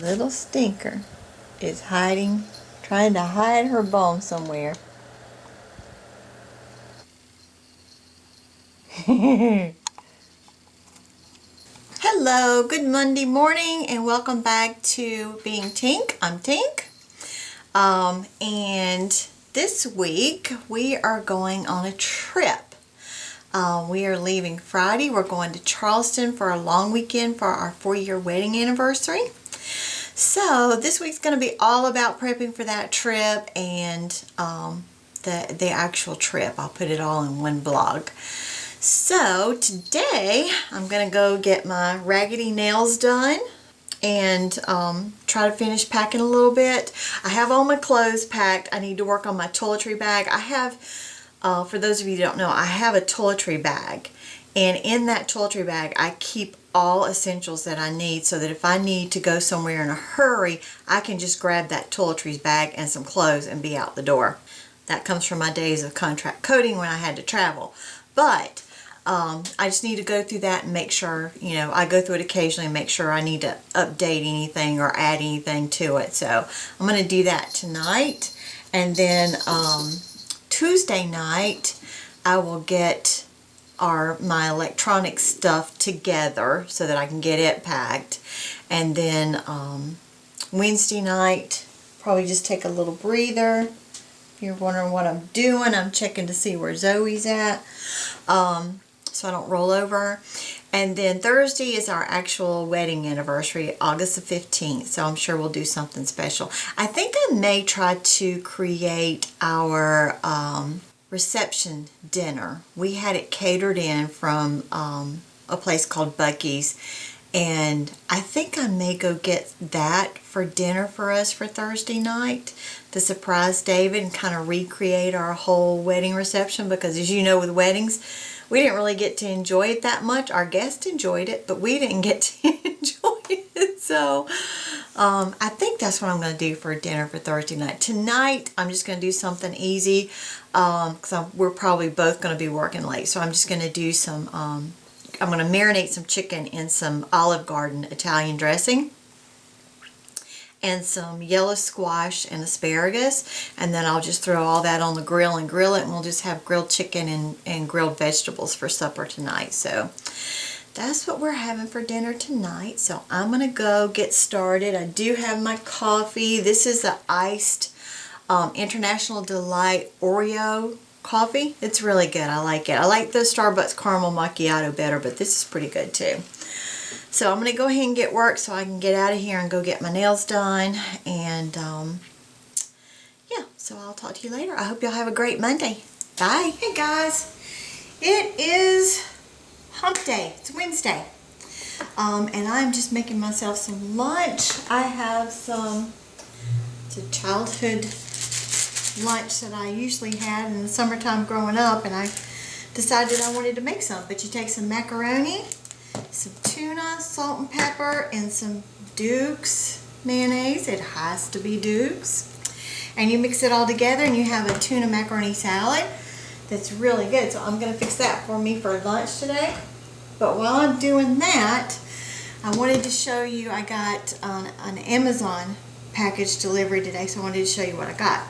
little stinker is hiding, trying to hide her bone somewhere. Hello, good Monday morning and welcome back to Being Tink. I'm Tink. And this week we are going on a trip. We are leaving Friday. We're going to Charleston for a long weekend for our 4-year wedding anniversary. So this week's going to be all about prepping for that trip and the actual trip. I'll put it all in one vlog. So today I'm going to go get my raggedy nails done and try to finish packing a little bit. I have all my clothes packed. I need to work on my toiletry bag. I have, for those of you who don't know, I have a toiletry bag. And in that toiletry bag I keep all essentials that I need so that if I need to go somewhere in a hurry, I can just grab that toiletries bag and some clothes and be out the door. That comes from my days of contract coding when I had to travel. But I just need to go through that and make sure, you know, I go through it occasionally and make sure I need to update anything or add anything to it. So I'm going to do that tonight. And then Tuesday night I will get my electronic stuff together so that I can get it packed. And then Wednesday night probably just take a little breather. If you're wondering what I'm doing, I'm checking to see where Zoe's at. So I don't roll over. And then Thursday is our actual wedding anniversary, August the 15th. So I'm sure we'll do something special. I think I may try to create our reception dinner. We had it catered in from a place called Bucky's. And I think I may go get that for dinner for us for Thursday night to surprise David and kind of recreate our whole wedding reception, because as you know with weddings, we didn't really get to enjoy it that much. Our guests enjoyed it, but we didn't get to enjoy it. So I think that's what I'm going to do for dinner for Thursday night. Tonight, I'm just going to do something easy because we're probably both going to be working late. So I'm just going to do some, I'm going to marinate some chicken in some Olive Garden Italian dressing and some yellow squash and asparagus, and then I'll just throw all that on the grill and grill it, and we'll just have grilled chicken and grilled vegetables for supper tonight. So that's what we're having for dinner tonight. So I'm gonna go get started. I do have my coffee. This is the iced International Delight Oreo coffee. It's really good. I like it. I like the Starbucks caramel macchiato better, but this is pretty good too. So I'm going to go ahead and get work so I can get out of here and go get my nails done. And yeah, so I'll talk to you later. I hope y'all have a great Monday. Bye. Hey guys, it is hump day. It's Wednesday. And I'm just making myself some lunch. I have it's a childhood lunch that I usually had in the summertime growing up, and I decided I wanted to make some. But you take some macaroni, some tuna, salt and pepper, and some Duke's mayonnaise. It has to be Duke's. And you mix it all together and you have a tuna macaroni salad that's really good. So I'm going to fix that for me for lunch today. But while I'm doing that, I wanted to show you, I got an Amazon package delivery today, so I wanted to show you what I got.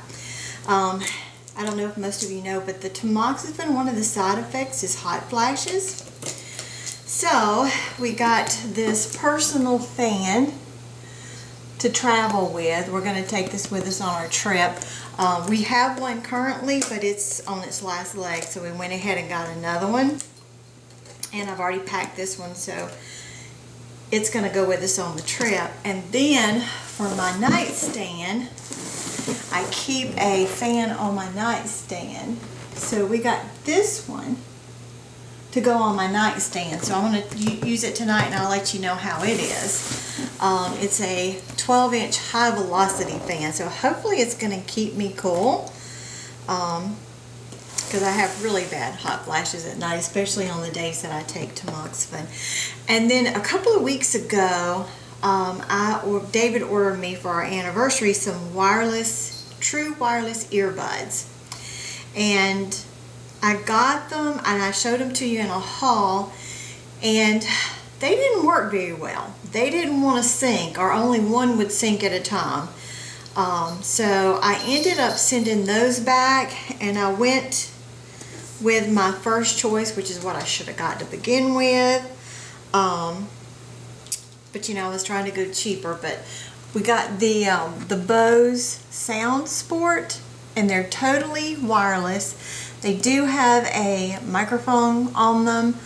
I don't know if most of you know, but the tamoxifen, one of the side effects is hot flashes. So we got this personal fan to travel with. We're going to take this with us on our trip. We have one currently, but it's on its last leg, so we went ahead and got another one. And I've already packed this one, so it's going to go with us on the trip. And then for my nightstand, I keep a fan on my nightstand. So we got this one to go on my nightstand. So I'm going to use it tonight and I'll let you know how it is. It's a 12-inch high velocity fan. So hopefully it's going to keep me cool. Because I have really bad hot flashes at night, especially on the days that I take tamoxifen. And then a couple of weeks ago, David ordered me for our anniversary some true wireless earbuds. And I got them and I showed them to you in a haul, and they didn't work very well. They didn't want to sync, or only one would sync at a time. So I ended up sending those back, and I went with my first choice, which is what I should have got to begin with. But you know, I was trying to go cheaper, but we got the Bose Sound Sport, and they're totally wireless. They do have a microphone on them,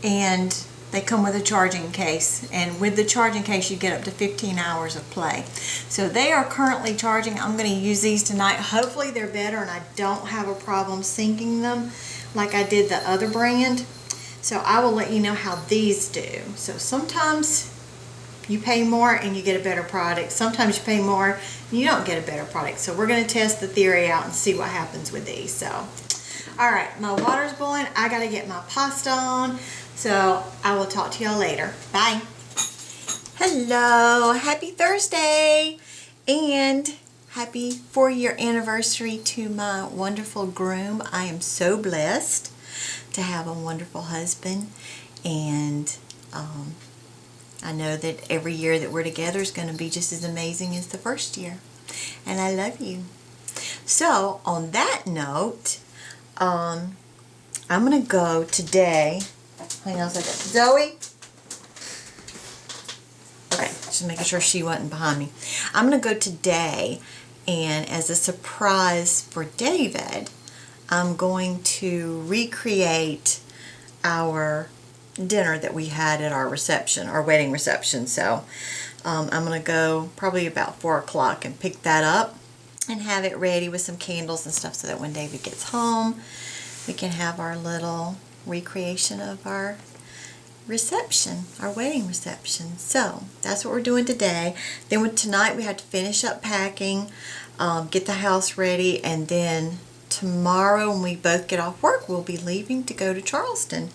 and they come with a charging case, and with the charging case you get up to 15 hours of play. So they are currently charging. I'm going to use these tonight. Hopefully they're better and I don't have a problem syncing them like I did the other brand. So I will let you know how these do. So sometimes you pay more and you get a better product. Sometimes you pay more and you don't get a better product. So we're going to test the theory out and see what happens with these. So, all right, my water's boiling. I got to get my pasta on. So I will talk to y'all later. Bye. Hello, happy Thursday, and happy 4-year anniversary to my wonderful groom. I am so blessed to have a wonderful husband, and I know that every year that we're together is going to be just as amazing as the first year, and I love you. So on that note, I'm going to go today. Hang on a second. Zoe? Okay, just making sure she wasn't behind me. I'm going to go today, and as a surprise for David, I'm going to recreate our dinner that we had at our reception, our wedding reception. So I'm going to go probably about 4 o'clock and pick that up and have it ready with some candles and stuff so that when David gets home, we can have our little recreation of our reception, our wedding reception. So that's what we're doing today. Then tonight we have to finish up packing, get the house ready, and then tomorrow when we both get off work, we'll be leaving to go to Charleston.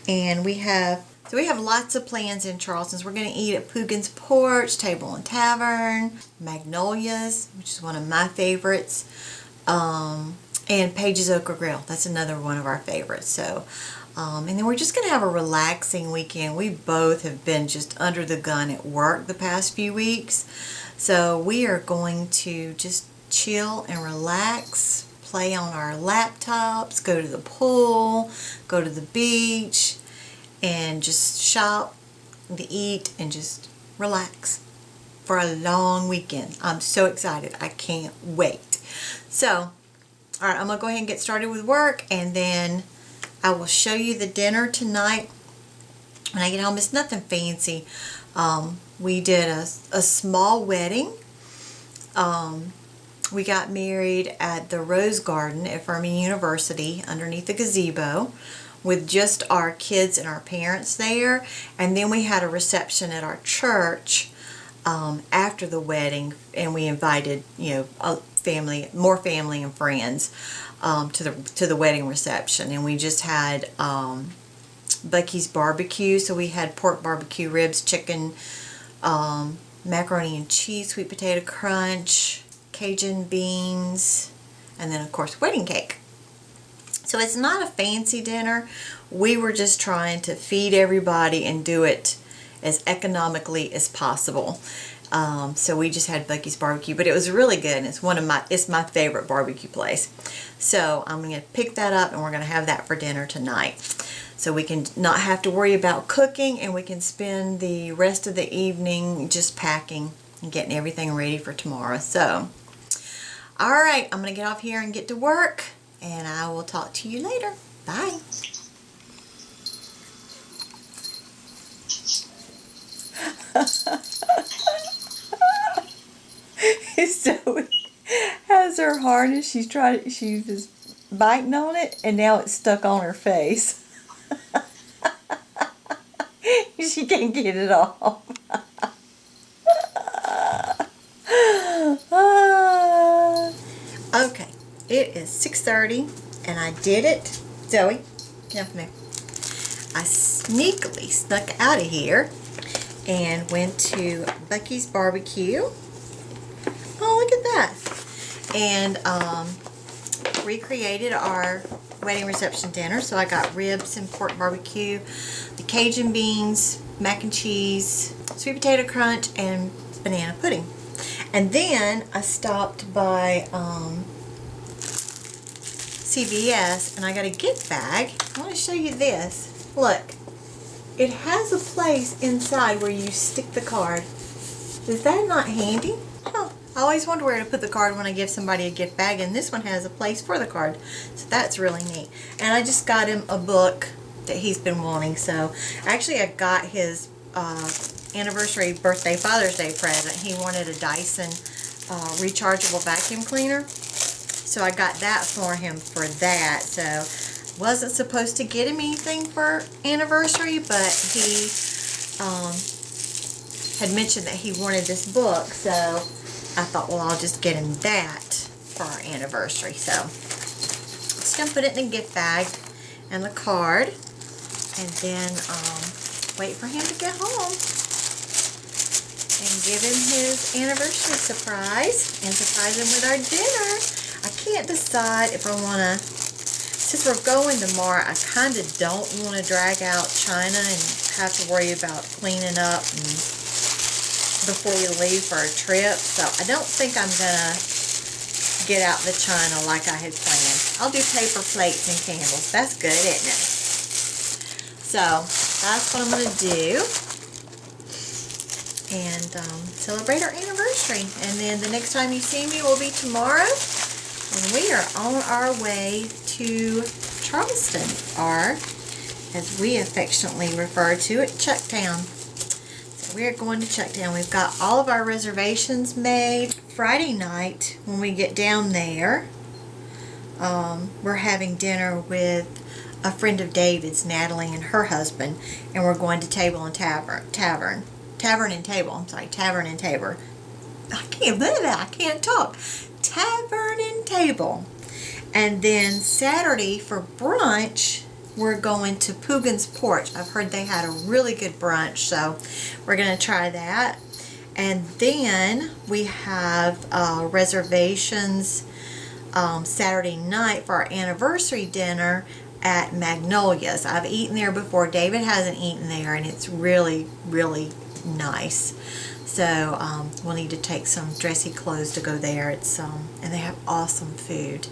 And we have lots of plans in Charleston. So we're going to eat at Pugin's Porch, Table and Tavern, Magnolia's, which is one of my favorites, and Paige's Okra Grill. That's another one of our favorites. So, and then we're just going to have a relaxing weekend. We both have been just under the gun at work the past few weeks. So we are going to just chill and relax, play on our laptops, go to the pool, go to the beach, and just shop, and eat, and just relax for a long weekend. I'm so excited. I can't wait. So, all right, I'm going to go ahead and get started with work, and then I will show you the dinner tonight when I get home. It's nothing fancy. We did a small wedding. We got married at the Rose Garden at Fermi University underneath the gazebo with just our kids and our parents there. And then we had a reception at our church after the wedding, and we invited, more family and friends to the wedding reception. And we just had Bucky's barbecue. So we had pork barbecue ribs, chicken, macaroni and cheese, sweet potato crunch, Cajun beans, and then of course wedding cake. So it's not a fancy dinner. We were just trying to feed everybody and do it as economically as possible. So we just had Bucky's barbecue, but it was really good. And it's my favorite barbecue place. So I'm going to pick that up, and we're going to have that for dinner tonight. So we can not have to worry about cooking, and we can spend the rest of the evening just packing and getting everything ready for tomorrow. So, all right, I'm going to get off here and get to work, and I will talk to you later. Bye. Zoe has her harness. She was biting on it, and now it's stuck on her face. She can't get it off. Okay, it is 6:30, and I did it. Zoe, come here. I sneakily snuck out of here and went to Bucky's barbecue. Oh, look at that. And recreated our wedding reception dinner. So I got ribs and pork barbecue, the Cajun beans, mac and cheese, sweet potato crunch, and banana pudding. And then I stopped by CVS and I got a gift bag. I want to show you this. Look, it has a place inside where you stick the card. Is that not handy? Huh. I always wonder where to put the card when I give somebody a gift bag, and this one has a place for the card. So that's really neat. And I just got him a book that he's been wanting. So actually I got his anniversary, birthday, Father's Day present. He wanted a Dyson rechargeable vacuum cleaner. So I got that for him for that. So wasn't supposed to get him anything for anniversary, but he had mentioned that he wanted this book. So I thought, well, I'll just get him that for our anniversary. So just gonna put it in a gift bag and the card, and then wait for him to get home and give him his anniversary surprise and surprise him with our dinner. I can't decide if I want to, since we're going tomorrow, I kind of don't want to drag out China and have to worry about cleaning up and before we leave for a trip. So I don't think I'm going to get out the china like I had planned. I'll do paper plates and candles. That's good, isn't it? So that's what I'm going to do. And celebrate our anniversary. And then the next time you see me will be tomorrow. And we are on our way to Charleston, or as we affectionately refer to it, Chucktown. So we're going to Chucktown. We've got all of our reservations made. Friday night, when we get down there, we're having dinner with a friend of David's, Natalie, and her husband, and we're going to Tavern and Table. I can't believe that. I can't talk. Tavern and Table. And then Saturday for brunch, we're going to Poogan's Porch. I've heard they had a really good brunch, so we're going to try that. And then we have reservations Saturday night for our anniversary dinner at Magnolia's. I've eaten there before. David hasn't eaten there, and it's really, really nice. So we'll need to take some dressy clothes to go there. It's and they have awesome food.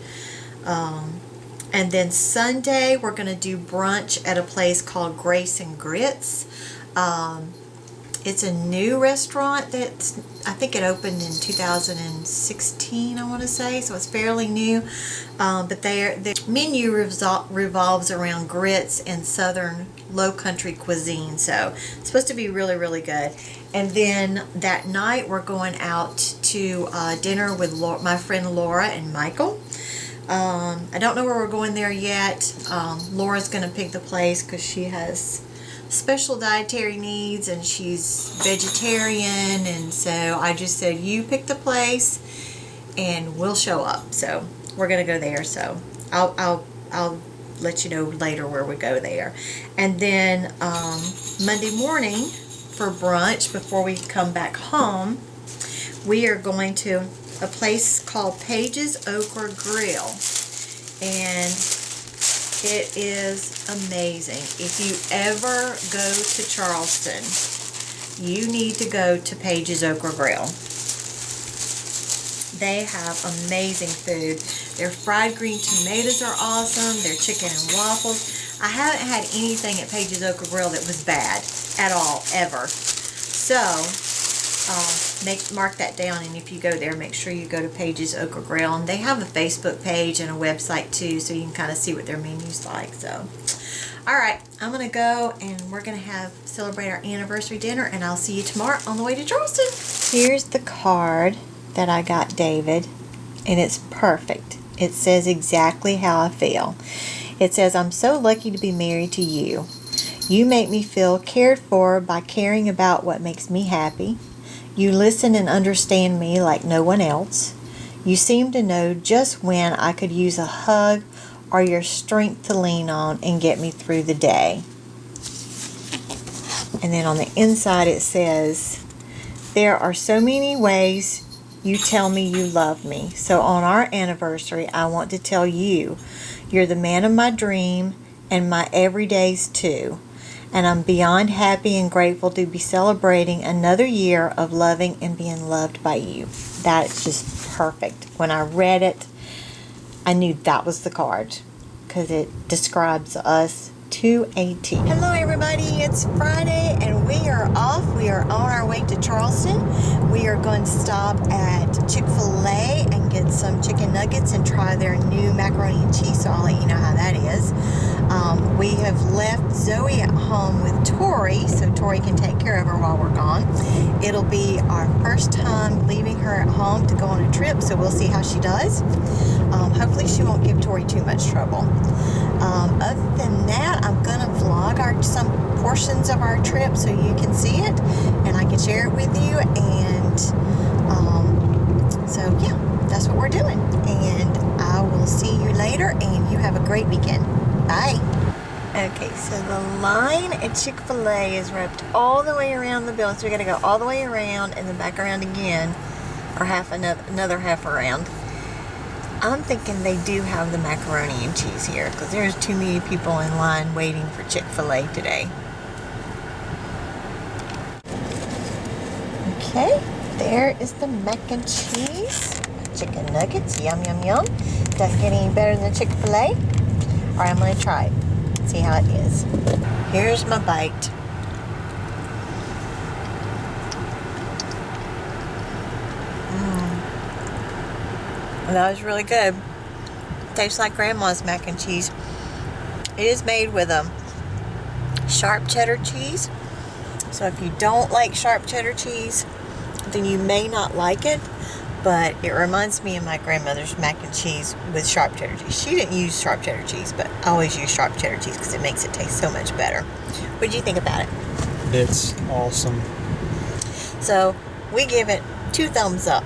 And then Sunday we're going to do brunch at a place called Grace and Grits. It's a new restaurant that's, I think it opened in 2016, I want to say, so it's fairly new. But their menu revolves around grits and southern low country cuisine, so it's supposed to be really, really good. And then that night we're going out to dinner with my friend Laura and Michael. I don't know where we're going there yet. Laura's going to pick the place because she has special dietary needs and she's vegetarian, and so I just said, you pick the place and we'll show up. So we're gonna go there, so I'll let you know later where we go there. And then Monday morning for brunch, before we come back home, we are going to a place called Paige's Okra Grill, and it is amazing. If you ever go to Charleston, you need to go to Paige's Okra Grill. They have amazing food. Their fried green tomatoes are awesome. Their chicken and waffles. I haven't had anything at Paige's Okra Grill that was bad at all, ever. So, mark that down, and if you go there, make sure you go to Paige's Okra Grill. And they have a Facebook page and a website too, so you can kind of see what their menu's like. So, alright, I'm going to go and we're going to celebrate our anniversary dinner, and I'll see you tomorrow on the way to Charleston. Here's the card that I got David, and it's perfect. It says exactly how I feel. It says, I'm so lucky to be married to you. You make me feel cared for by caring about what makes me happy. You listen and understand me like no one else. You seem to know just when I could use a hug or your strength to lean on and get me through the day. And then on the inside it says, there are so many ways you tell me you love me. So on our anniversary, I want to tell you, you're the man of my dream and my everydays too. And I'm beyond happy and grateful to be celebrating another year of loving and being loved by you. That is just perfect. When I read it, I knew that was the card because it describes us to a T. Hello everybody, it's Friday and we are off. We are on our way to Charleston. We are going to stop at Chick-fil-A and get some chicken nuggets and try their new macaroni and cheese, so I'll let you know how that is. We have left Zoe at home with Tori, so Tori can take care of her while we're gone. It'll be our first time leaving her at home to go on a trip, so we'll see how she does. Hopefully she won't give Tori too much trouble. Other than that, I'm going to vlog some portions of our trip so you can see it and I can share it with you. And so yeah, that's what we're doing. And I will see you later and you have a great weekend. Bye. Okay, so the line at Chick-fil-A is wrapped all the way around the building. So we got to go all the way around and then back around again, or another half around. I'm thinking they do have the macaroni and cheese here because there's too many people in line waiting for Chick-fil-A today. Okay, there is the mac and cheese. Chicken nuggets, yum, yum, yum. Doesn't get any better than Chick-fil-A. All right, I'm going to try it. See how it is. Here's my bite. That was really good. Tastes like Grandma's mac and cheese. It is made with a sharp cheddar cheese. So if you don't like sharp cheddar cheese, then you may not like it. But it reminds me of my grandmother's mac and cheese with sharp cheddar cheese. She didn't use sharp cheddar cheese, but I always use sharp cheddar cheese because it makes it taste so much better. What do you think about it? It's awesome. So we give it 2 thumbs up.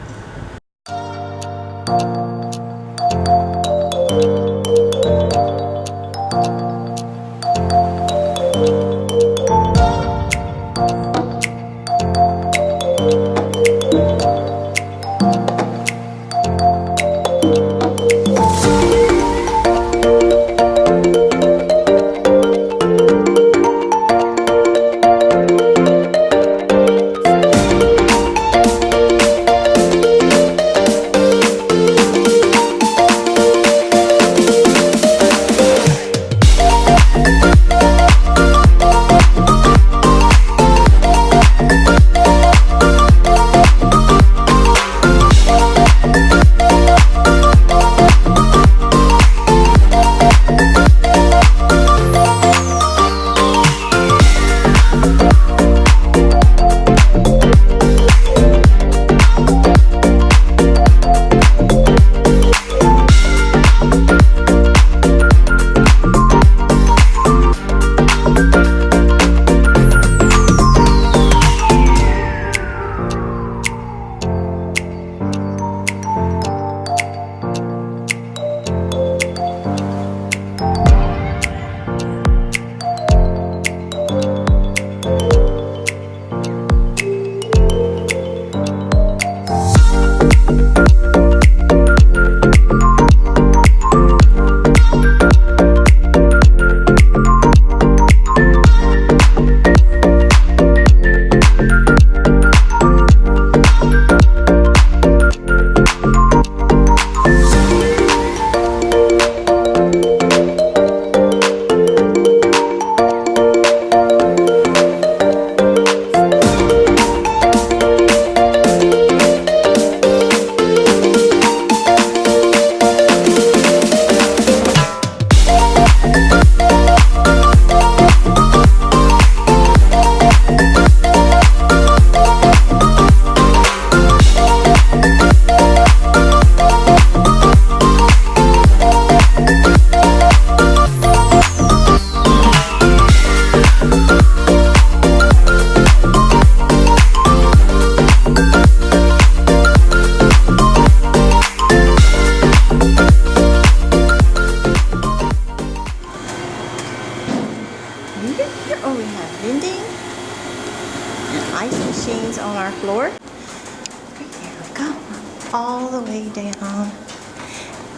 down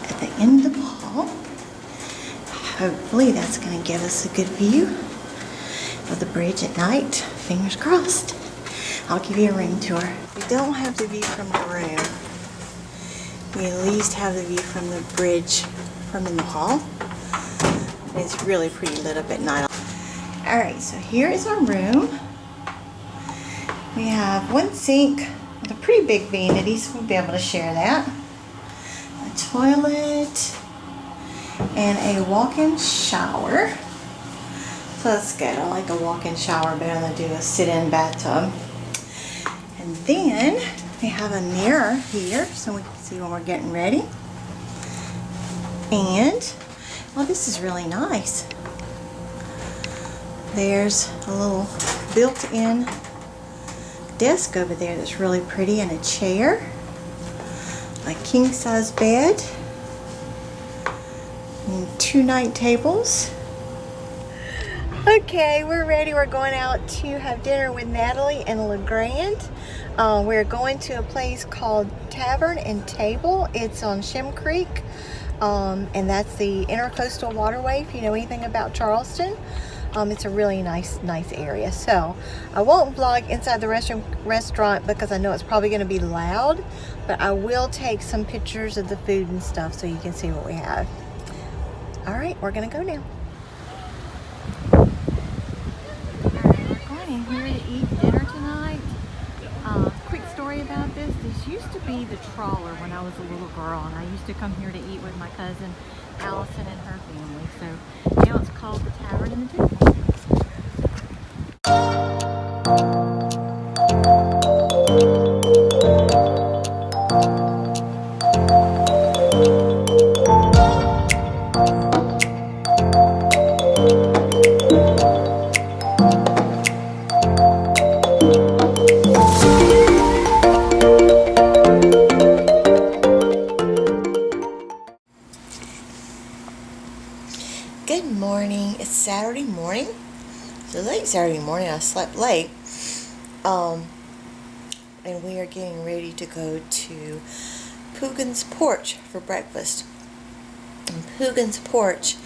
at the end of the hall. Hopefully that's going to give us a good view of the bridge at night. Fingers crossed. I'll give you a room tour. We don't have the view from the room. We at least have the view from the bridge from in the hall. It's really pretty lit up at night. Alright, so here is our room. We have one sink with a pretty big vanity, so we'll be able to share that. A toilet and a walk-in shower. So that's good. I like a walk-in shower better than do a sit-in bathtub. And then we have a mirror here so we can see when we're getting ready. And, well, this is really nice. There's a little built-in desk over there that's really pretty, and a chair, a king-size bed, and 2 night tables. Okay, we're ready. We're going out to have dinner with Natalie and LeGrand. We're going to a place called Tavern and Table. It's on Shem Creek, and that's the Intercoastal Waterway, if you know anything about Charleston. It's a really nice area. So I won't vlog inside the restaurant because I know it's probably going to be loud, but I will take some pictures of the food and stuff so you can see what we have. All right, we're going to go now. We're going in here to eat dinner tonight. Quick story about this. This used to be the trawler when I was a little girl, and I used to come here to eat with my cousin Allison and her family. So now it's called the Tavern and the Table. Good morning. It's Saturday morning. So late Saturday morning. I slept late. And we are getting ready to go to Poogan's Porch for breakfast. And Poogan's Porch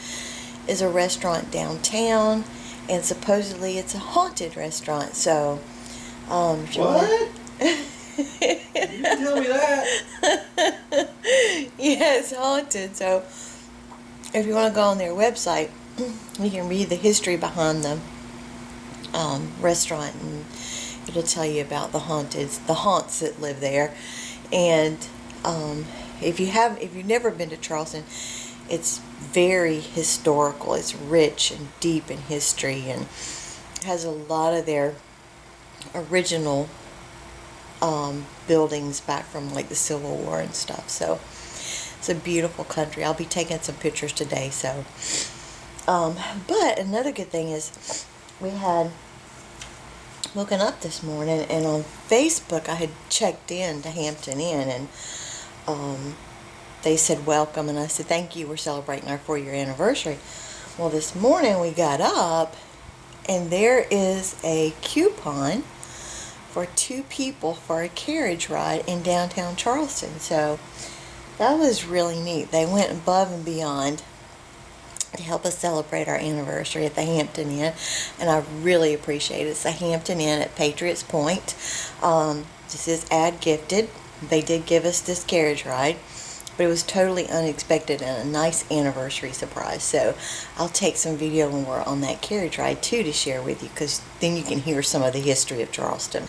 is a restaurant downtown, and supposedly it's a haunted restaurant. So, if you what? You didn't tell me that. Yeah, it's haunted. So, if you want to go on their website, you can read the history behind the restaurant, and it'll tell you about the haunts that live there. And if you've never been to Charleston, it's very historical. It's rich and deep in history, and has a lot of their original buildings back from like the Civil War and stuff. So it's a beautiful country. I'll be taking some pictures today. So, but another good thing is we had woken up this morning, and on Facebook I had checked in to Hampton Inn, and they said welcome, and I said thank you, we're celebrating our 4-year anniversary. Well, this morning we got up, and there is a coupon for 2 people for a carriage ride in downtown Charleston. So that was really neat. They went above and beyond to help us celebrate our anniversary at the Hampton Inn, and I really appreciate it. It's the Hampton Inn at Patriots Point. This is ad gifted. They did give us this carriage ride, but it was totally unexpected and a nice anniversary surprise. So I'll take some video when we're on that carriage ride too to share with you, because then you can hear some of the history of Charleston.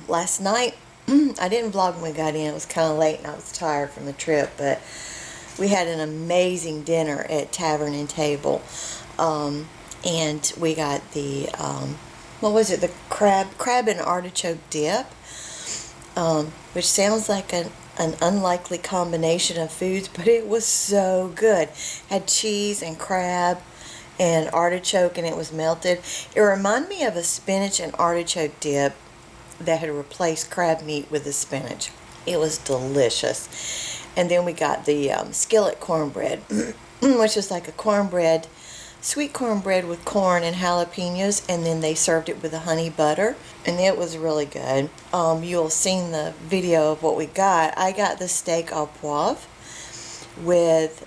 Last night I didn't vlog when we got in. It was kind of late and I was tired from the trip, but we had an amazing dinner at Tavern and Table, and we got the what was it? The crab and artichoke dip, which sounds like an unlikely combination of foods, but it was so good. Had cheese and crab and artichoke, and it was melted. It reminded me of a spinach and artichoke dip that had replaced crab meat with the spinach. It was delicious. And then we got the skillet cornbread, which is like a cornbread sweet cornbread with corn and jalapenos, and then they served it with a honey butter, and it was really good. You'll have seen the video of what we got. I got the steak au poivre with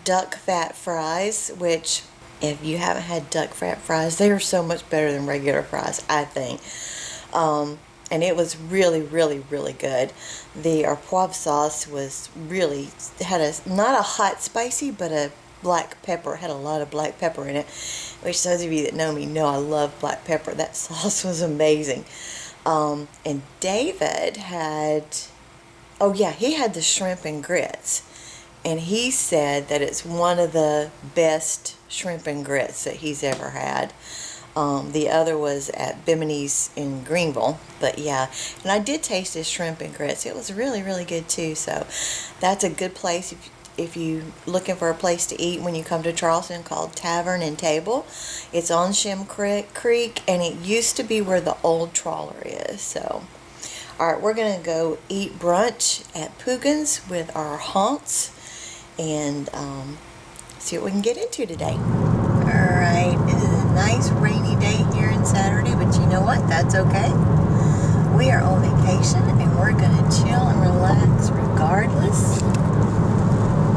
duck fat fries, which if you haven't had duck fat fries, they are so much better than regular fries, I think. And it was really, really, really good. The au poivre sauce was really, had not a hot spicy, but a black pepper. It had a lot of black pepper in it, which those of you that know me know I love black pepper. That sauce was amazing. And David had, oh yeah, he had the shrimp and grits. And he said that it's one of the best shrimp and grits that he's ever had. The other was at Bimini's in Greenville. But yeah, and I did taste his shrimp and grits. It was really, really good too. So that's a good place if you're looking for a place to eat when you come to Charleston, called Tavern and Table. It's on Shem Creek, and it used to be where the old trawler is. So, alright, we're going to go eat brunch at Pugin's with our haunts and see what we can get into today. Alright, it is a nice rainy day here in Saturday, but you know what? That's okay. We are on vacation and we're going to chill and relax regardless.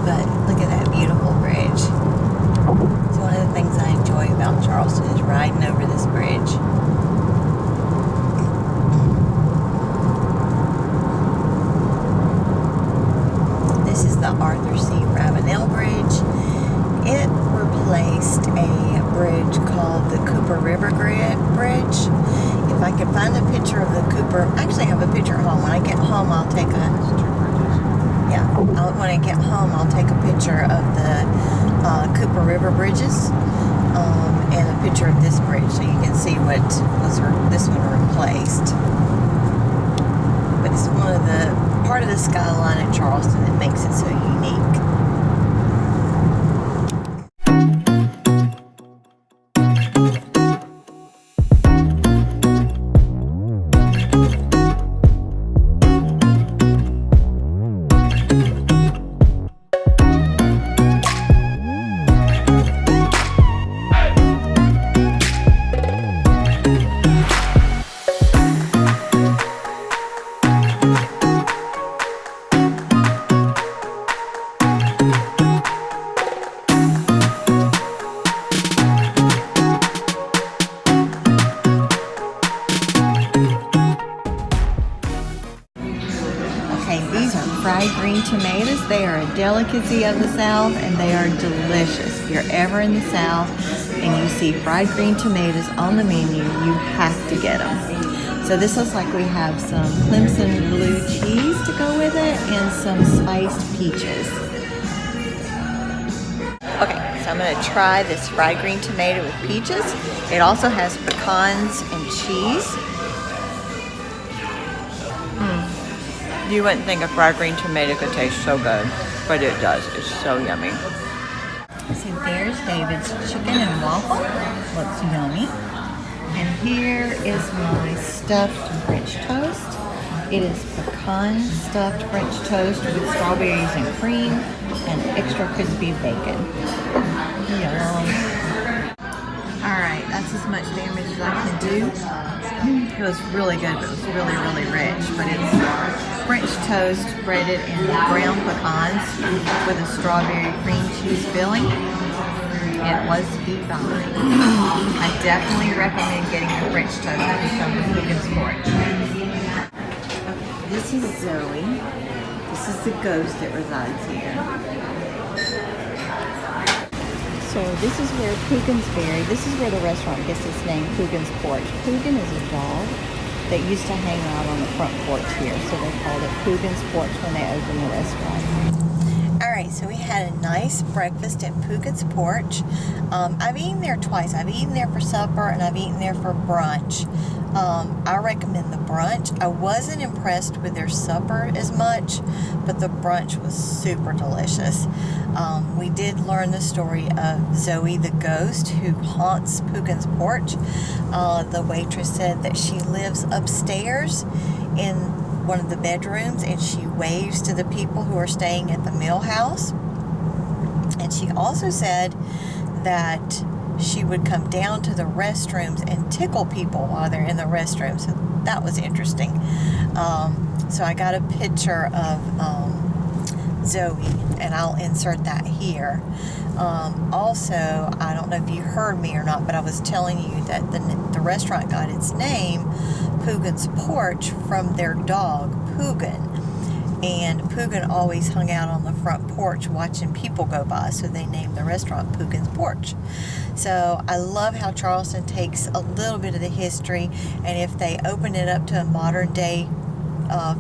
But look at that beautiful bridge. It's one of the things I enjoy about Charleston is riding over this bridge. This is the Arthur C. Ravenel Bridge. It replaced a bridge called the Cooper River Bridge. If I can find a picture of the Cooper, actually I have a picture at home. When I get home, I'll take a... Yeah, when I get home, I'll take a picture of the Cooper River bridges and a picture of this bridge so you can see what this one replaced. But it's one of the part of the skyline at Charleston that makes it so unique. Fried green tomatoes. They are a delicacy of the South and they are delicious. If you're ever in the South and you see fried green tomatoes on the menu, you have to get them. So this looks like we have some Clemson blue cheese to go with it and some spiced peaches. Okay, so I'm going to try this fried green tomato with peaches. It also has pecans and cheese. You wouldn't think a fried green tomato could taste so good, but it does. It's so yummy. So there's David's chicken and waffle. Looks yummy. And here is my stuffed French toast. It is pecan stuffed French toast with strawberries and cream and extra crispy bacon. Yum. Alright, that's as much damage as I can do. It was really good, but it was really, really rich. But it's French toast breaded in ground pecans with a strawberry cream cheese filling. It was divine. I definitely recommend getting the French toast that is from the Pugin's Porch. Okay, this is Zoe. This is the ghost that resides here. So this is where Pugin's buried. This is where the restaurant gets its name, Pugin's Porch. Pugin is a dog that used to hang out on the front porch here. So they called it Pugin's Porch when they opened the restaurant. Alright, so we had a nice breakfast at Pugin's Porch. I've eaten there twice. I've eaten there for supper and I've eaten there for brunch. I recommend the brunch. I wasn't impressed with their supper as much, but the brunch was super delicious. We did learn the story of Zoe the ghost who haunts Pugin's Porch. The waitress said that she lives upstairs in one of the bedrooms and she waves to the people who are staying at the mill house. And she also said that she would come down to the restrooms and tickle people while they're in the restroom. So that was interesting. So I got a picture of Zoe, and I'll insert that here. Also, I don't know if you heard me or not, but I was telling you that the restaurant got its name, Poogan's Porch, from their dog, Poogan. And Poogan always hung out on the front porch watching people go by, so they named the restaurant Poogan's Porch. So I love how Charleston takes a little bit of the history, and if they open it up to a modern day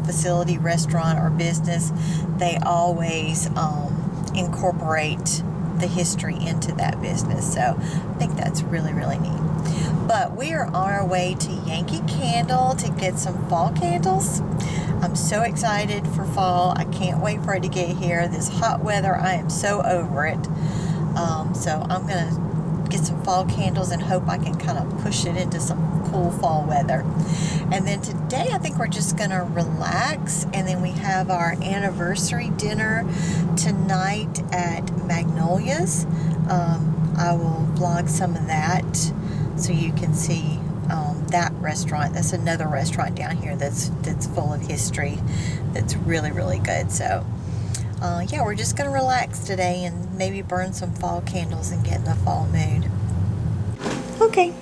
facility, restaurant, or business, they always incorporate the history into that business. So I think that's really, really neat. But we are on our way to Yankee Candle to get some fall candles. I'm so excited for fall. I can't wait for it to get here. This hot weather, I am so over it. So I'm going to get some fall candles and hope I can kind of push it into some cool fall weather. And then today I think we're just going to relax, and then we have our anniversary dinner tonight at Magnolia's. I will vlog some of that so you can see that restaurant. That's another restaurant down here that's full of history, that's really, really good. So yeah, we're just going to relax today and maybe burn some fall candles and get in the fall mood. Okay,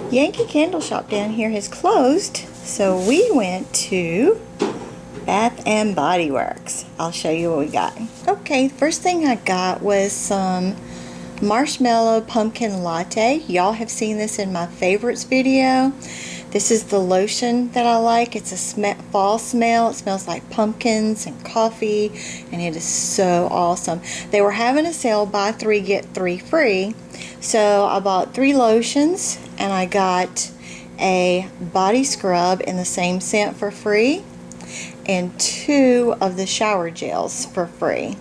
Yankee Candle Shop down here has closed, so we went to Bath and Body Works. I'll show you what we got. Okay, first thing I got was some marshmallow pumpkin latte. Y'all have seen this in my favorites video. This is the lotion that I like. It's a fall smell. It smells like pumpkins and coffee, and it is so awesome. They were having a sale, buy 3 get 3 free. So I bought 3 lotions, and I got a body scrub in the same scent for free, and 2 of the shower gels for free.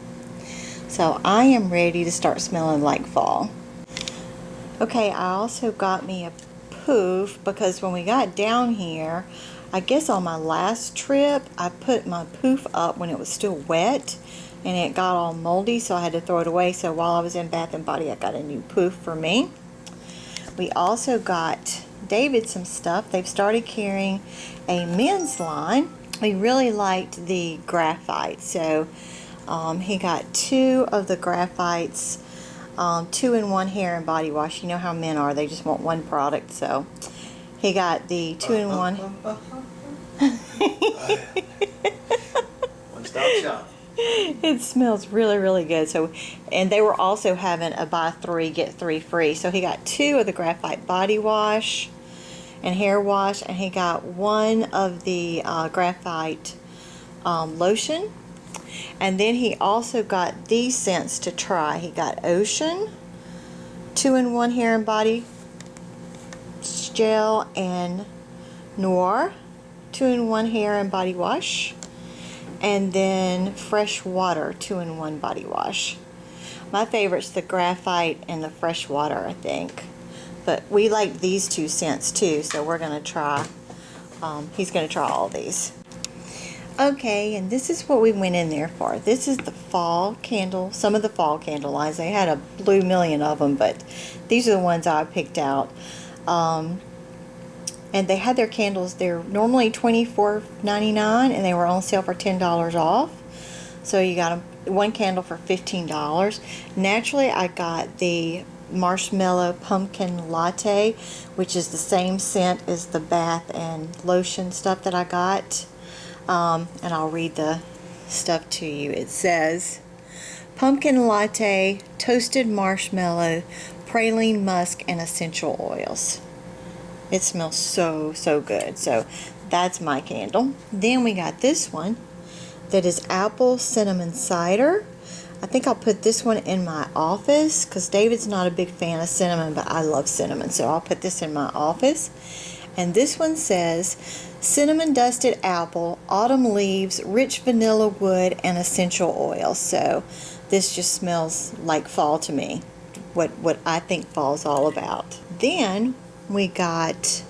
So I am ready to start smelling like fall. Okay, I also got me a poof, because when we got down here, I guess on my last trip, I put my poof up when it was still wet, and it got all moldy, so I had to throw it away. So while I was in Bath and Body, I got a new poof for me. We also got David some stuff. They've started carrying a men's line. We really liked the graphite, so he got 2 of the graphites, 2-in-1 hair and body wash. You know how men are, they just want one product. So he got the 2-in-1. One stop shop. It smells really, really good. So, and they were also having a buy 3 get 3 free. So he got 2 of the graphite body wash and hair wash, and he got 1 of the graphite lotion. And then he also got these scents to try. He got Ocean, 2-in-1 hair and body gel, and Noir, 2-in-1 hair and body wash, and then Fresh Water, 2-in-1 body wash. My favorite's the graphite and the fresh water, I think. But we like these 2 scents too, so we're going to try, he's going to try all these. Okay, and this is what we went in there for. This is the fall candle, some of the fall candle lines. They had a blue million of them, but these are the ones I picked out. And they had their candles, they're normally $24.99, and they were on sale for $10 off. So you got 1 candle for $15. Naturally, I got the marshmallow pumpkin latte, which is the same scent as the bath and lotion stuff that I got. And I'll read the stuff to you. It says, pumpkin latte, toasted marshmallow, praline musk, and essential oils. It smells so, so good. So that's my candle. Then we got this one that is apple cinnamon cider. I think I'll put this one in my office because David's not a big fan of cinnamon, but I love cinnamon, so I'll put this in my office. And this one says cinnamon dusted apple, autumn leaves, rich vanilla wood, and essential oils. So this just smells like fall to me, what I think fall's all about. Then we got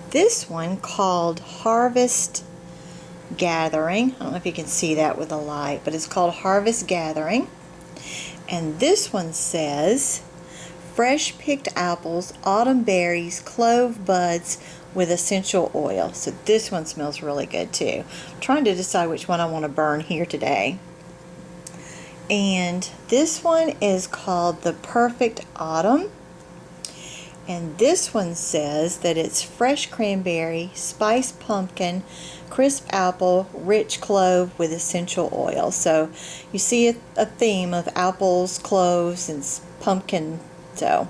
this one called Harvest Gathering. I don't know if you can see that with a light, but it's called Harvest Gathering. And this one says fresh picked apples, autumn berries, clove buds with essential oil. So this one smells really good too. I'm trying to decide which one I want to burn here today. And this one is called the Perfect Autumn. And this one says that it's fresh cranberry, spiced pumpkin, crisp apple, rich clove with essential oil. So you see a theme of apples, cloves, and pumpkin. So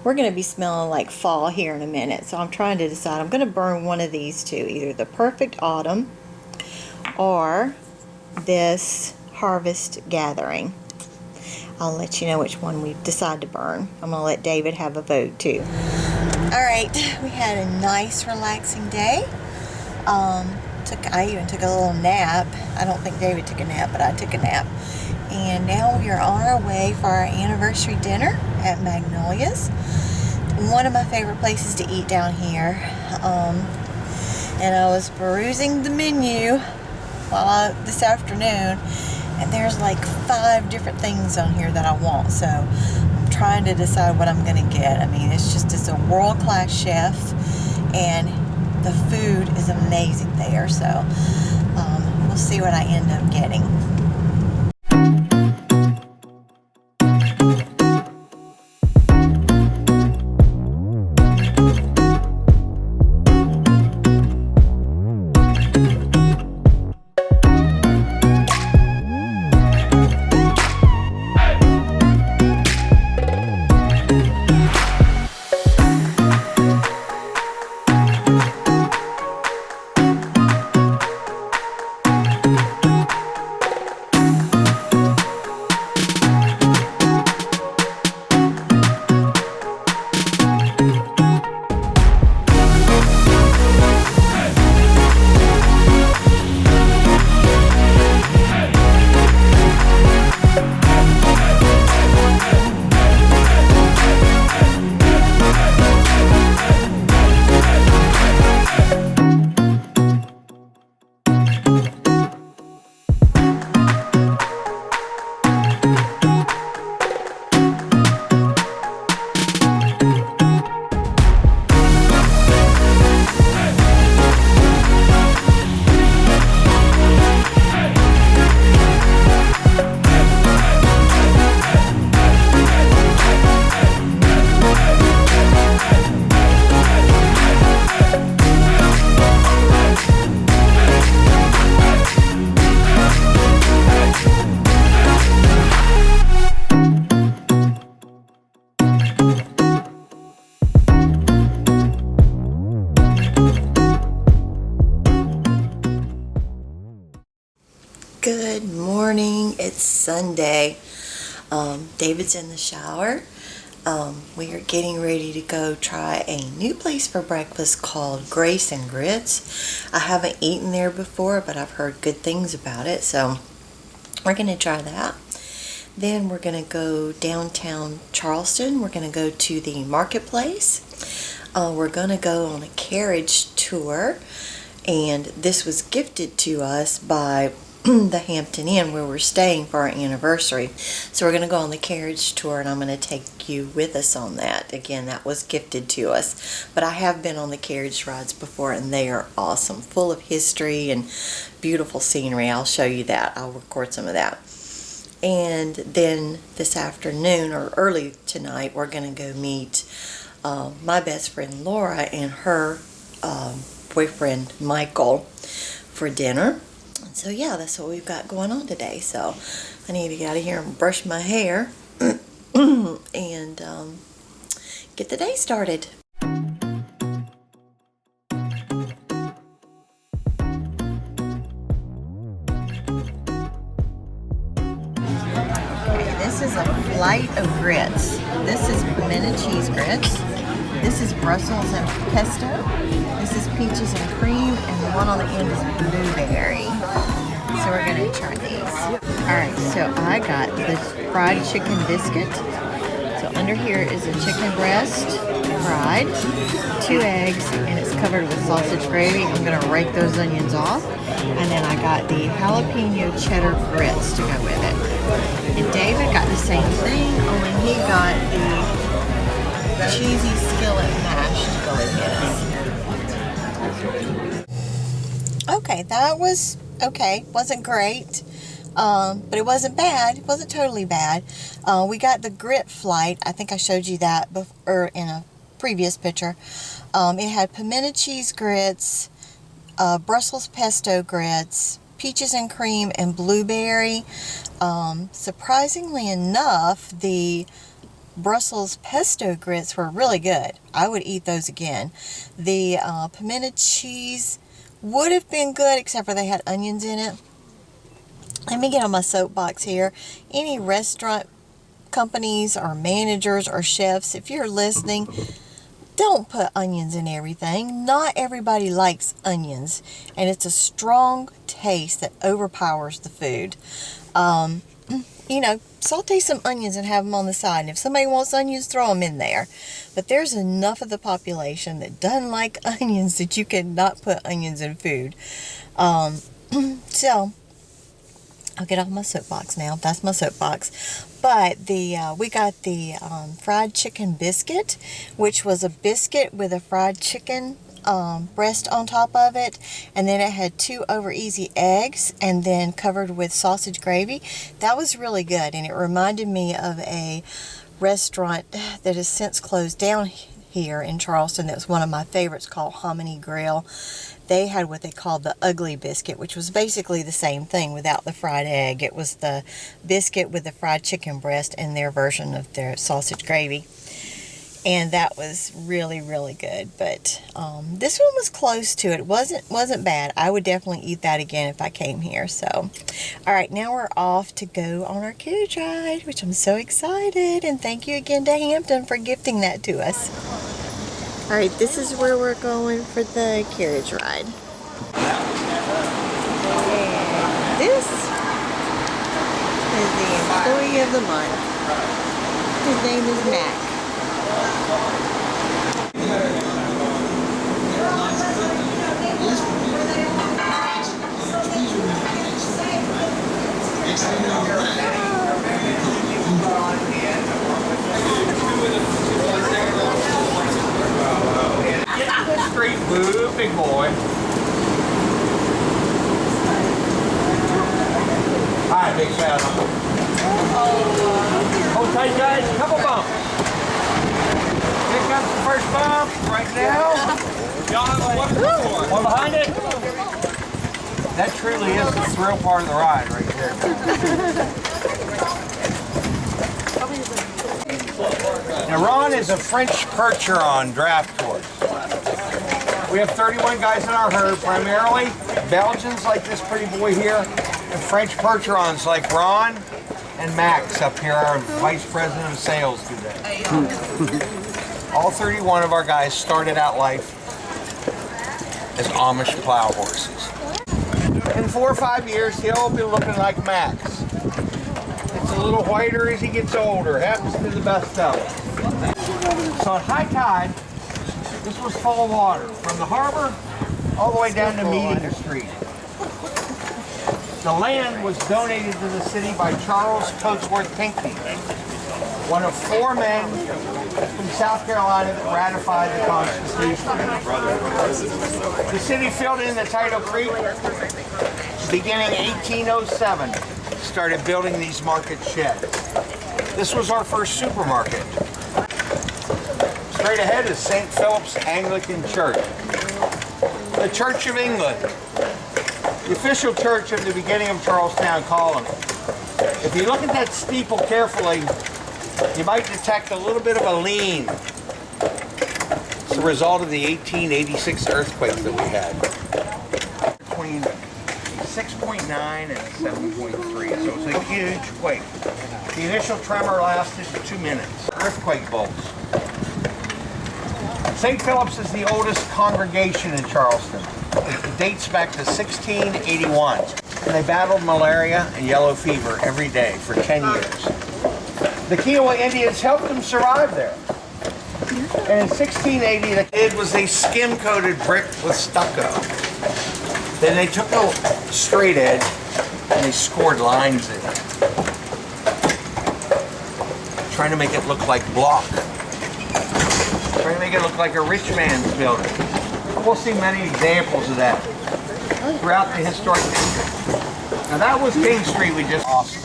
we're going to be smelling like fall here in a minute. So I'm trying to decide. I'm going to burn one of these two, either the Perfect Autumn or this Harvest Gathering. I'll let you know which one we decide to burn. I'm going to let David have a vote too. Alright, we had a nice relaxing day. I even took a little nap. I don't think David took a nap, but I took a nap. And now we are on our way for our anniversary dinner at Magnolia's. One of my favorite places to eat down here. And I was perusing the menu this afternoon, and there's like 5 different things on here that I want. So I'm trying to decide what I'm going to get. I mean, it's a world-class chef, and the food is amazing there. So we'll see what I end up getting. Good morning. It's Sunday. David's in the shower. We are getting ready to go try a new place for breakfast called Grace and Grits. I haven't eaten there before, but I've heard good things about it, so we're going to try that. Then we're going to go downtown Charleston. We're going to go to the marketplace. We're going to go on a carriage tour, and this was gifted to us by the Hampton Inn where we're staying for our anniversary. So we're going to go on the carriage tour, and I'm going to take you with us on that. Again, that was gifted to us. But I have been on the carriage rides before, and they are awesome, full of history and beautiful scenery. I'll show you that. I'll record some of that. And then this afternoon, or early tonight, we're going to go meet my best friend Laura and her boyfriend Michael for dinner. So yeah, that's what we've got going on today. So I need to get out of here and brush my hair and get the day started. Okay, this is a flight of grits. This is pimento cheese grits. This is Brussels and pesto. This is peaches and cream, and the one on the end is blueberry. So we're gonna try these. Alright, so I got this fried chicken biscuit. So under here is a chicken breast, fried, 2 eggs, and it's covered with sausage gravy. I'm gonna rake those onions off. And then I got the jalapeno cheddar grits to go with it. And David got the same thing, only he got the cheesy skillet mash to go with this. Okay, that was okay. Wasn't great, but it wasn't bad. It wasn't totally bad. We got the grit flight. I think I showed you that before in a previous picture. It had pimento cheese grits, Brussels pesto grits, peaches and cream, and blueberry. Surprisingly enough, the Brussels pesto grits were really good. I would eat those again. The pimento cheese would have been good, except for they had onions in it. Let me get on my soapbox here. Any restaurant companies or managers or chefs, if you're listening, don't put onions in everything. Not everybody likes onions, and it's a strong taste that overpowers the food. You know, saute some onions and have them on the side, and if somebody wants onions, throw them in there. But there's enough of the population that doesn't like onions that you cannot put onions in food. So I'll get off my soapbox now. That's my soapbox. But we got the fried chicken biscuit, which was a biscuit with a fried chicken breast on top of it, and then it had 2 over easy eggs, and then covered with sausage gravy. That was really good, and it reminded me of a restaurant that has since closed down here in Charleston. That was one of my favorites, called Hominy Grill. They had what they called the ugly biscuit, which was basically the same thing without the fried egg. It was the biscuit with the fried chicken breast and their version of their sausage gravy. And that was really, really good. But this one was close to it. It wasn't bad. I would definitely eat that again if I came here. So, all right, now we're off to go on our carriage ride, which I'm so excited. And thank you again to Hampton for gifting that to us. All right, this is where we're going for the carriage ride. And this is the employee of the month. His name is Mac. Straight move, big boy. Hi, big fat. Hold tight, guys. Couple bumps. Pick up the first bump right now. One behind it. That truly is the thrill part of the ride right there. Now Ron is a French percher on draft tours. We have 31 guys in our herd, primarily Belgians like this pretty boy here, and French percherons like Ron and Max up here, our Vice President of Sales today. All 31 of our guys started out life as Amish plow horses. In 4 or 5 years, he'll be looking like Max. It's a little whiter as he gets older. Happens to the best of us. So at high tide, this was full of water from the harbor all the way down to Meeting Street. The land was donated to the city by Charles Coatsworth Tink, one of 4 men from South Carolina that ratified the Constitution. The city filled in the Tidal Creek beginning 1807. Started building these market sheds. This was our first supermarket. Straight ahead is St. Philip's Anglican Church, the Church of England, the official church of the beginning of Charlestown colony. If you look at that steeple carefully, you might detect a little bit of a lean. It's the result of the 1886 earthquake that we had. Between 6.9 and 7.3, so it's a huge quake. The initial tremor lasted 2 minutes. Earthquake bolts. St. Philip's is the oldest congregation in Charleston. It dates back to 1681. And they battled malaria and yellow fever every day for 10 years. The Kiowa Indians helped them survive there. And in 1680, the kid was a skim-coated brick with stucco. Then they took a straight edge and they scored lines in it, trying to make it look like block. Trying to make it look like a rich man's building. We'll see many examples of that throughout the historic district. Now that was King Street we just lost.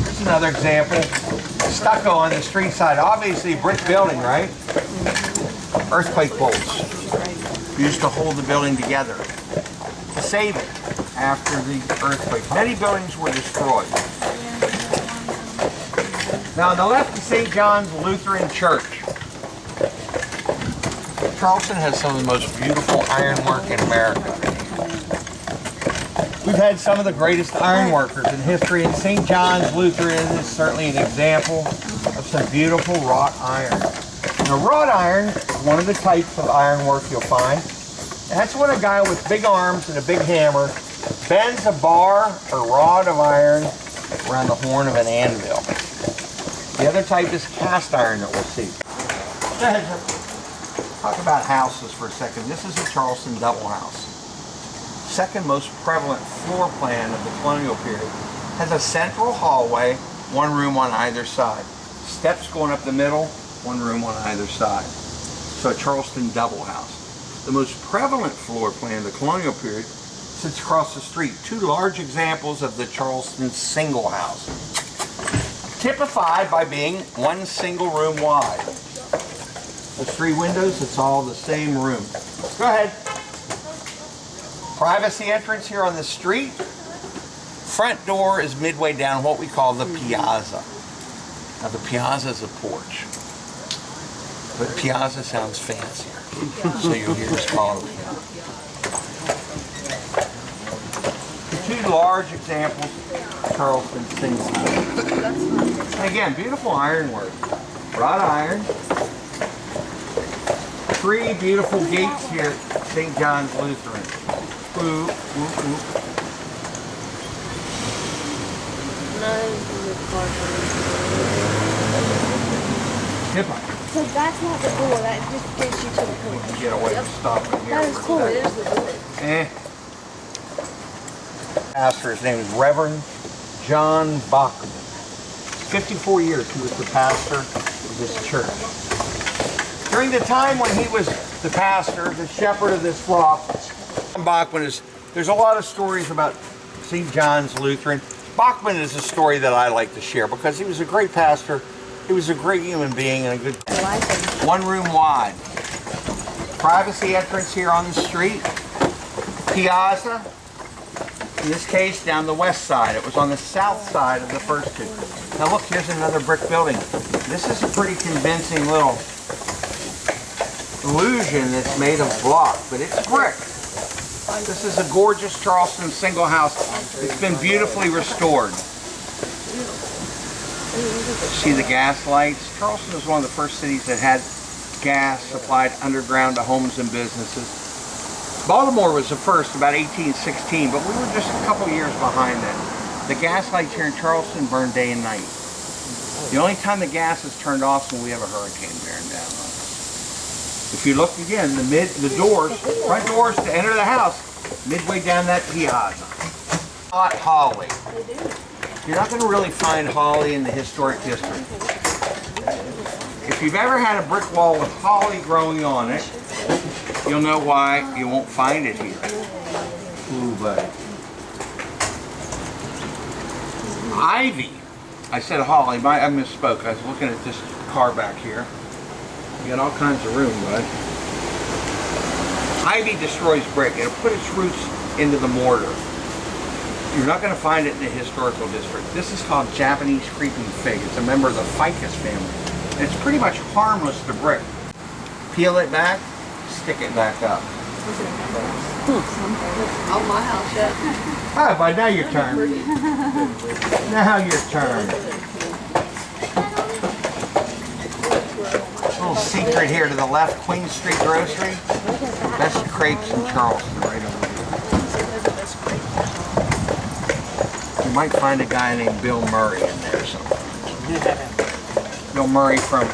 Here's another example. Stucco on the street side. Obviously a brick building, right? Earthquake bolts used to hold the building together, to save it after the earthquake. Many buildings were destroyed. Now on the left is St. John's Lutheran Church. Charleston has some of the most beautiful ironwork in America. We've had some of the greatest ironworkers in history, and St. John's Lutheran is certainly an example of some beautiful wrought iron. Now wrought iron is one of the types of ironwork you'll find. That's when a guy with big arms and a big hammer bends a bar or rod of iron around the horn of an anvil. The other type is cast iron that we'll see. Go ahead, sir. Talk about houses for a second. This is a Charleston double house. Second most prevalent floor plan of the colonial period. Has a central hallway, one room on either side. Steps going up the middle, one room on either side. So a Charleston double house. The most prevalent floor plan of the colonial period sits across the street. Two large examples of the Charleston single house. Typified by being one single room wide. The three windows, it's all the same room. Go ahead. Privacy entrance here on the street. Front door is midway down what we call the piazza. Now the piazza is a porch, but piazza sounds fancier, so you'll hear us call it a piazza. The two large examples, Charleston single house. And again, beautiful ironwork, wrought iron. Three beautiful gates here at St. John's Lutheran. Ooh, ooh, ooh. So that's not the door, that just gets you to the We porch. can get away with stopping here. That is cool, it is the door. Pastor, his name is Reverend John Bachman. 54 years he was the pastor of this church. During the time when he was the pastor, the shepherd of this flock, Bachman is, there's a lot of stories about St. John's Lutheran. Bachman is a story that I like to share because he was a great pastor, he was a great human being, and a good one room wide. Privacy entrance here on the street. Piazza, in this case down the west side. It was on the south side of the first two. Now look, here's another brick building. This is a pretty convincing little illusion that's made of block, but it's brick. This is a gorgeous Charleston single house. It's been beautifully restored. See the gas lights? Charleston was one of the first cities that had gas supplied underground to homes and businesses. Baltimore was the first, about 1816, but we were just a couple years behind that. The gas lights here in Charleston burn day and night. The only time the gas is turned off is when we have a hurricane bearing down on us. If you look again, the doors, front doors to enter the house, midway down that piazza. Not holly. You're not going to really find holly in the historic district. If you've ever had a brick wall with holly growing on it, you'll know why you won't find it here. Ooh, buddy. Ivy. I said holly, I misspoke. I was looking at this car back here. You got all kinds of room, bud. Ivy destroys brick. It'll put its roots into the mortar. You're not going to find it in the historical district. This is called Japanese creeping fig. It's a member of the ficus family. And it's pretty much harmless to brick. Peel it back, stick it back up. Oh, my house, yeah. All right, bud, now your turn. Now your turn. Little secret here to the left, Queen Street Grocery. Best crepes in Charleston, right over there. You might find a guy named Bill Murray in there somewhere. Bill Murray from,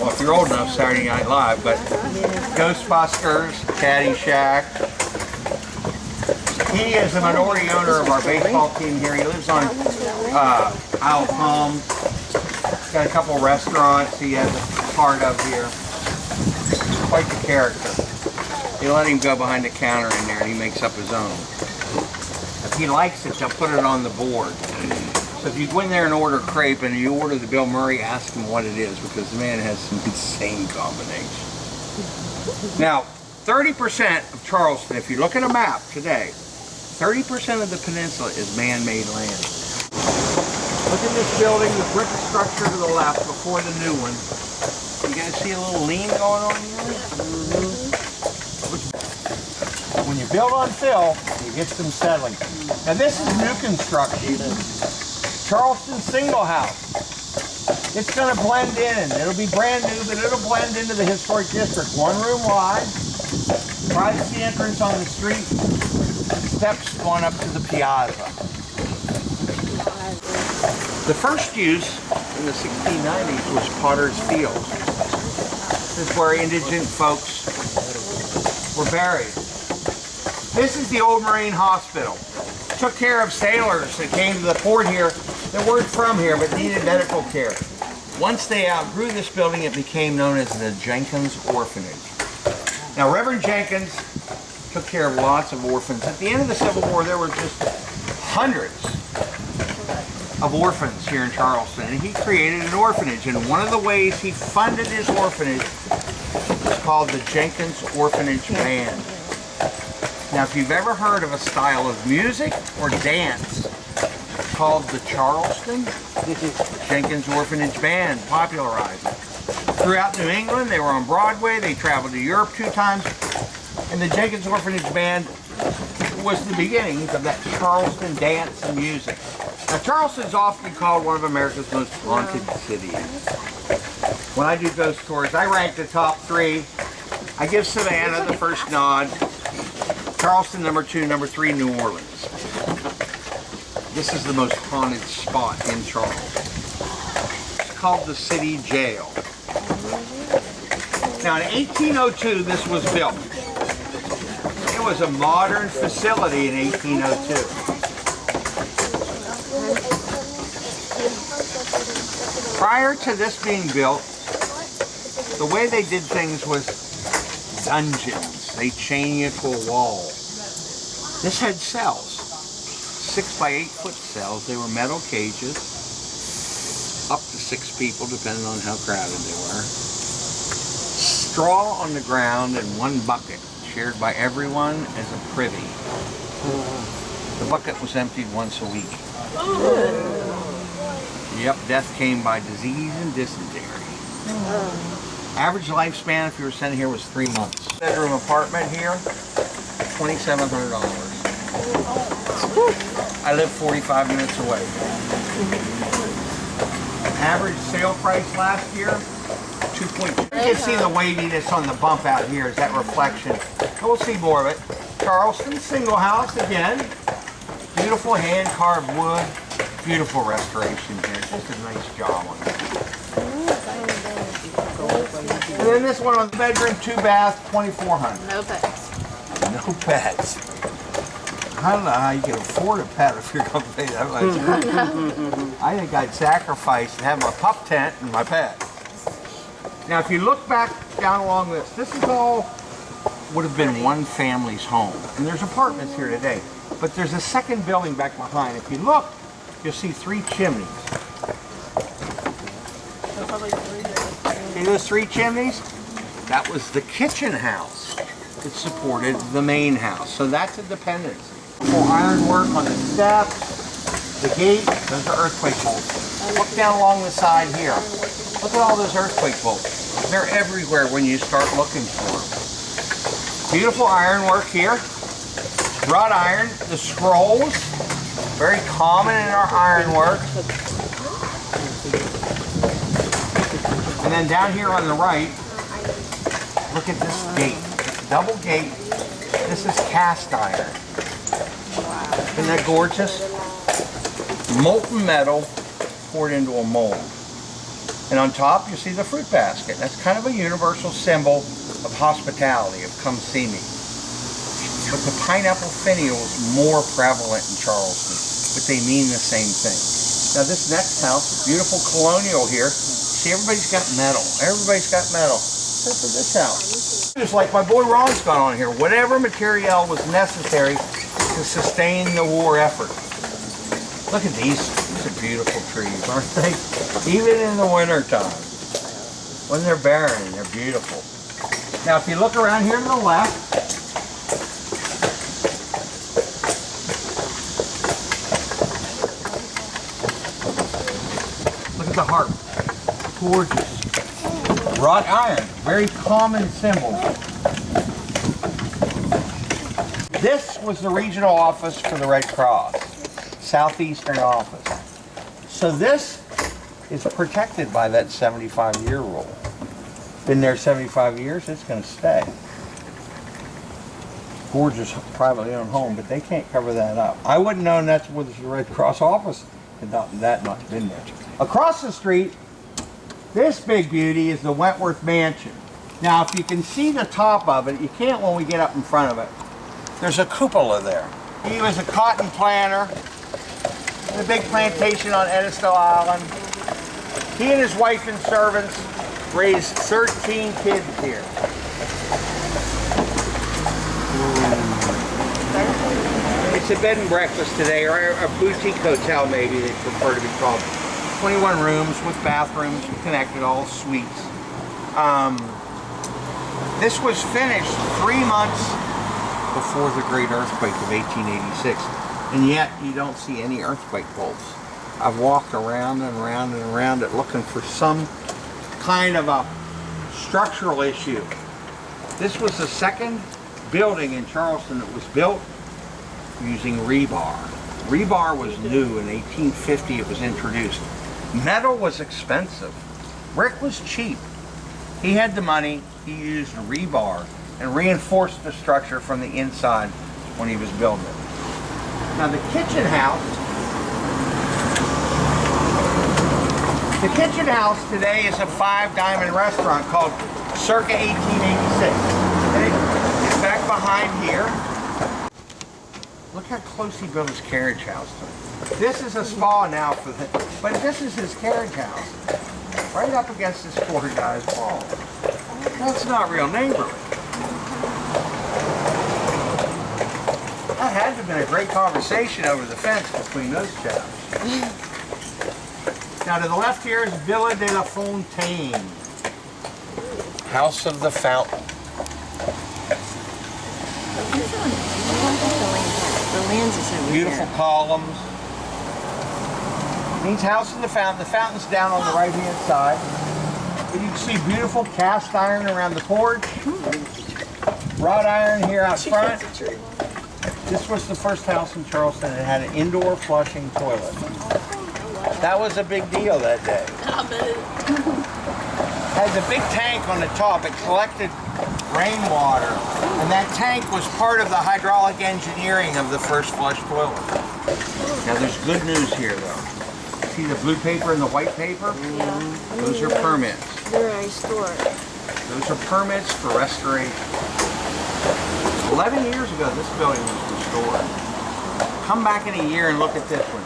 well, if you're old enough, Saturday Night Live, but Ghostbusters, Caddyshack. He is a minority owner of our baseball team here. He lives on Isle of Palms. Got a couple restaurants he has a part of here. Quite the character. They let him go behind the counter in there and he makes up his own. If he likes it, they'll put it on the board. So if you go in there and order crepe and you order the Bill Murray, ask him what it is because the man has some insane combinations. Now, 30% of Charleston, if you look at a map today, 30% of the peninsula is man-made land. Look at this building, the brick structure to the left before the new one. You guys see a little lean going on here? When you build on fill, you get some settling. Now this is new construction. Charleston single house. It's going to blend in. It'll be brand new, but it'll blend into the historic district. One room wide, privacy entrance on the street, steps going up to the piazza. The first use in the 1690s was Potter's Field. This is where indigent folks were buried. This is the old Marine Hospital. Took care of sailors that came to the port here that weren't from here but needed medical care. Once they outgrew this building, it became known as the Jenkins Orphanage. Now, Reverend Jenkins took care of lots of orphans. At the end of the Civil War, there were just hundreds of orphans here in Charleston, and he created an orphanage. And one of the ways he funded his orphanage was called the Jenkins Orphanage Band. Now, if you've ever heard of a style of music or dance called the Charleston, Jenkins Orphanage Band popularized it. Throughout New England, they were on Broadway, they traveled to Europe 2 times, and the Jenkins Orphanage Band was the beginnings of that Charleston dance and music. Now, Charleston is often called one of America's most haunted cities. When I do ghost tours, I rank the top 3. I give Savannah the first nod, Charleston number 2, number 3, New Orleans. This is the most haunted spot in Charleston. It's called the City Jail. Now, in 1802, this was built. It was a modern facility in 1802. Prior to this being built, the way they did things was dungeons. They chain you to a wall. This had cells, 6 by 8 foot cells. They were metal cages, up to 6 people, depending on how crowded they were. Straw on the ground and 1 bucket, shared by everyone as a privy. The bucket was emptied once a week. Yep, death came by disease and dysentery. Average lifespan, if you were sent here, was 3 months. Bedroom apartment here, $2,700. I live 45 minutes away. Average sale price last year, 2.2. You can see the waviness on the bump out here is that reflection. And we'll see more of it. Charleston single house again. Beautiful hand carved wood. Beautiful restoration here. Just a nice job on it. And then this one on the bedroom, 2 bath, $2,400. No pets. No pets. I don't know how you can afford a pet if you're going to pay that much. I think I'd sacrifice and have my pup tent and my pet. Now, if you look back down along this, this is all would have been one family's home. And there's apartments here today. But there's a second building back behind. If you look, you'll see 3 chimneys. See those 3 chimneys? That was the kitchen house that supported the main house. So that's a dependency. Full ironwork on the steps, the gate, those are earthquake bolts. Look down along the side here. Look at all those earthquake bolts. They're everywhere when you start looking for them. Beautiful ironwork here. Wrought iron, the scrolls, very common in our ironwork. And then down here on the right, look at this gate. Double gate. This is cast iron. Isn't that gorgeous? Molten metal poured into a mold. And on top you see the fruit basket. That's kind of a universal symbol of hospitality, of come see me. But the pineapple finial is more prevalent in Charleston, but they mean the same thing. Now this next house, beautiful colonial here. See, everybody's got metal. Everybody's got metal. Except for this house. Just like my boy Ron's got on here. Whatever material was necessary to sustain the war effort. Look at these. These are beautiful trees, aren't they? Even in the winter time. When they're barren, they're beautiful. Now if you look around here to the left, look at the harp. Gorgeous. Wrought iron, very common symbol. This was the regional office for the Red Cross, southeastern office. So this is protected by that 75-year rule. Been there 75 years, it's going to stay. Gorgeous privately owned home, but they can't cover that up. I wouldn't know that's where the Red Cross office had not been there. Across the street, this big beauty is the Wentworth Mansion. Now, if you can see the top of it, you can't when we get up in front of it. There's a cupola there. He was a cotton planter, the big plantation on Edisto Island. He and his wife and servants raised 13 kids here. It's a bed and breakfast today, or a boutique hotel maybe they prefer to be called. 21 rooms with bathrooms, connected, all suites. This was finished 3 months before the great earthquake of 1886, and yet you don't see any earthquake bolts. I've walked around and around and around it looking for some kind of a structural issue. This was the second building in Charleston that was built using rebar. Rebar was new in 1850, it was introduced. Metal was expensive. Brick was cheap. He had the money, he used rebar and reinforced the structure from the inside when he was building it. Now the kitchen house today is a 5-diamond restaurant called Circa 1886. Okay? It's back behind here. Look how close he built his carriage house to. This is a spa now for the, but this is his carriage house. Right up against this poor guy's wall. That's not real neighborly. That had to have been a great conversation over the fence between those chaps. Now to the left here is Villa de la Fontaine. House of the Fountain. The lens is over Beautiful there. columns. Means House of the Fountain. The fountain's down on the right-hand side. But you can see beautiful cast iron around the porch. Wrought iron here out front. This was the first house in Charleston that had an indoor flushing toilet. That was a big deal that day. Had the big tank on the top. It collected rainwater. And that tank was part of the hydraulic engineering of the first flush toilet. Now there's good news here though. See the blue paper and the white paper? Yeah. Those are permits. They're historic. Those are permits for restoration. 11 years ago this building was restored. Come back in a year and look at this one.